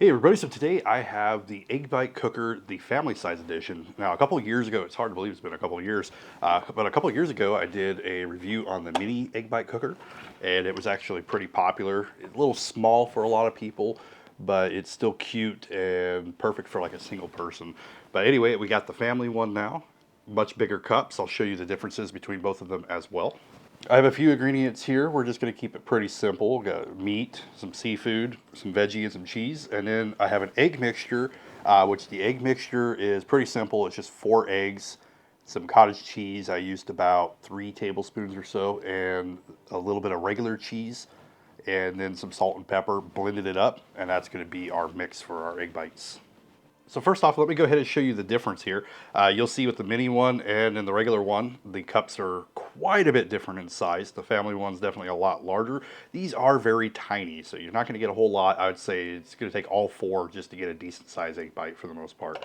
Hey everybody, so today I have the Egg Bite Cooker, the family size edition. Now a couple of years ago, it's hard to believe it's been a couple of years, but a couple of years ago I did a review on the mini Egg Bite Cooker, and it was actually pretty popular. It's a little small for a lot of people, but it's still cute and perfect for like a single person. But anyway, we got the family one now, much bigger cups. I'll show you the differences between both of them as well. I have a few ingredients here. We're just going to keep it pretty simple. We've got meat, some seafood, some veggie, and some cheese. And then I have an egg mixture, which the egg mixture is pretty simple. It's just 4 eggs, some cottage cheese. I used about 3 tablespoons or so, and a little bit of regular cheese, and then some salt and pepper. Blended it up, and that's going to be our mix for our egg bites. So first off, let me go ahead and show you the difference here. You'll see with the mini one and in the regular one, the cups are quite a bit different in size. The family one's definitely a lot larger. These are very tiny, so you're not going to get a whole lot. I would say it's going to take all 4 just to get a decent size egg bite for the most part.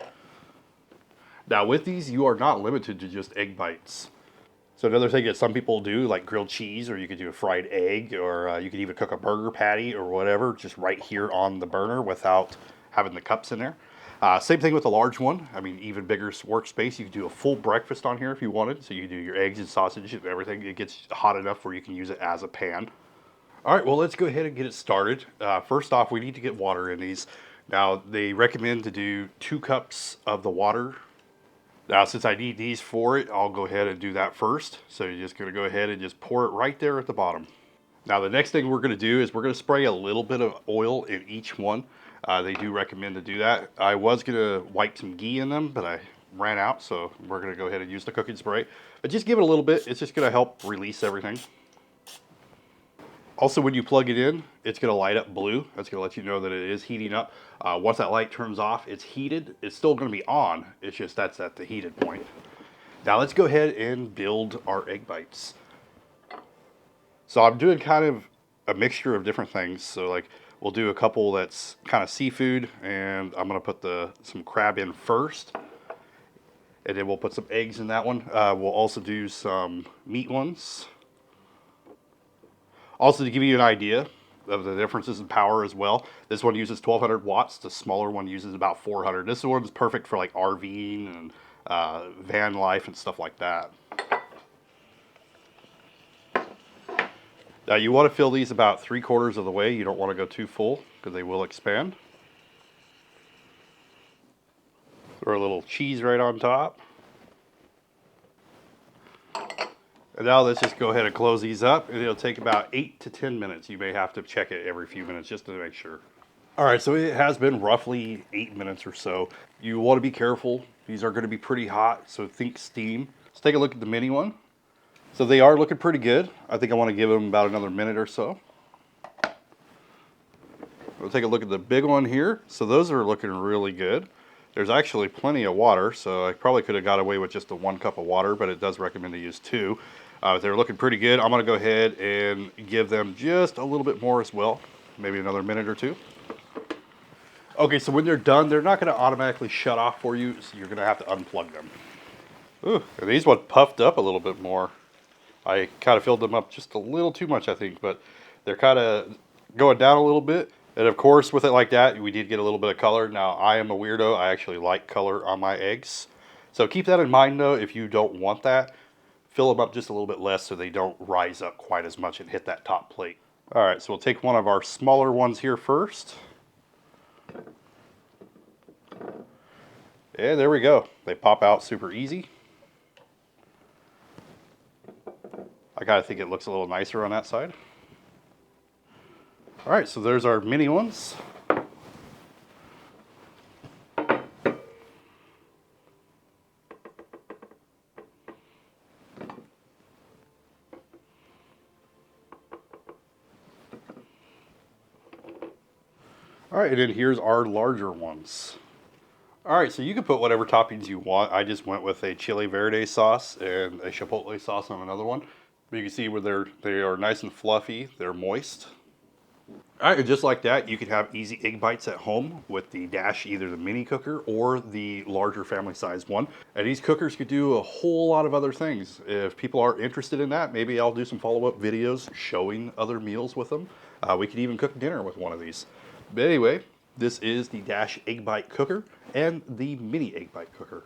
Now with these, you are not limited to just egg bites. So another thing that some people do, like grilled cheese, or you could do a fried egg, or you could even cook a burger patty or whatever, just right here on the burner without having the cups in there. Same thing with the large one. I mean, even bigger workspace. You could do a full breakfast on here if you wanted. So you do your eggs and sausage and everything. It gets hot enough where you can use it as a pan. All right, well, let's go ahead and get it started. First off, we need to get water in these. Now, they recommend to do 2 cups of the water. Now, since I need these for it, I'll go ahead and do that first. So you're just going to go ahead and just pour it right there at the bottom. Now the next thing we're going to do is we're going to spray a little bit of oil in each one. They do recommend to do that. I was going to wipe some ghee in them, but I ran out, so we're going to go ahead and use the cooking spray. But just give it a little bit. It's just going to help release everything. Also, when you plug it in, it's going to light up blue. That's going to let you know that it is heating up. Once that light turns off, it's heated. It's still going to be on. It's just that's at the heated point. Now let's go ahead and build our egg bites. So I'm doing kind of a mixture of different things. So like we'll do a couple that's kind of seafood, and I'm gonna put some crab in first, and then we'll put some eggs in that one. We'll also do some meat ones. Also, to give you an idea of the differences in power as well, this one uses 1200 watts. The smaller one uses about 400. This one's perfect for like RVing and van life and stuff like that. Now you want to fill these about 3/4 of the way. You don't want to go too full because they will expand. Throw a little cheese right on top. And now let's just go ahead and close these up, and it'll take about 8 to 10 minutes. You may have to check it every few minutes just to make sure. All right, so it has been roughly 8 minutes or so. You want to be careful. These are going to be pretty hot, so think steam. Let's take a look at the mini one. So they are looking pretty good. I think I want to give them about another minute or so. We'll take a look at the big one here. So those are looking really good. There's actually plenty of water, so I probably could have got away with just the 1 cup of water, but it does recommend to use 2. They're looking pretty good. I'm going to go ahead and give them just a little bit more as well, maybe another minute or 2. Okay, so when they're done, they're not going to automatically shut off for you, so you're going to have to unplug them. Ooh, and these ones puffed up a little bit more. I kind of filled them up just a little too much, I think, but they're kind of going down a little bit. And of course, with it like that, we did get a little bit of color. Now, I am a weirdo. I actually like color on my eggs. So keep that in mind, though, if you don't want that. Fill them up just a little bit less so they don't rise up quite as much and hit that top plate. All right, so we'll take one of our smaller ones here first. And there we go. They pop out super easy. I gotta think it looks a little nicer on that side. All right, so there's our mini ones. All right, and then here's our larger ones. All right, so you can put whatever toppings you want. I just went with a chili verde sauce and a chipotle sauce on another one. But you can see where they are nice and fluffy. They're moist. All right, and just like that, you can have easy egg bites at home with the Dash, either the mini cooker or the larger family size one. And these cookers could do a whole lot of other things. If people are interested in that, maybe I'll do some follow-up videos showing other meals with them. We could even cook dinner with one of these. But anyway, This is the Dash Egg Bite Cooker and the Mini Egg Bite Cooker.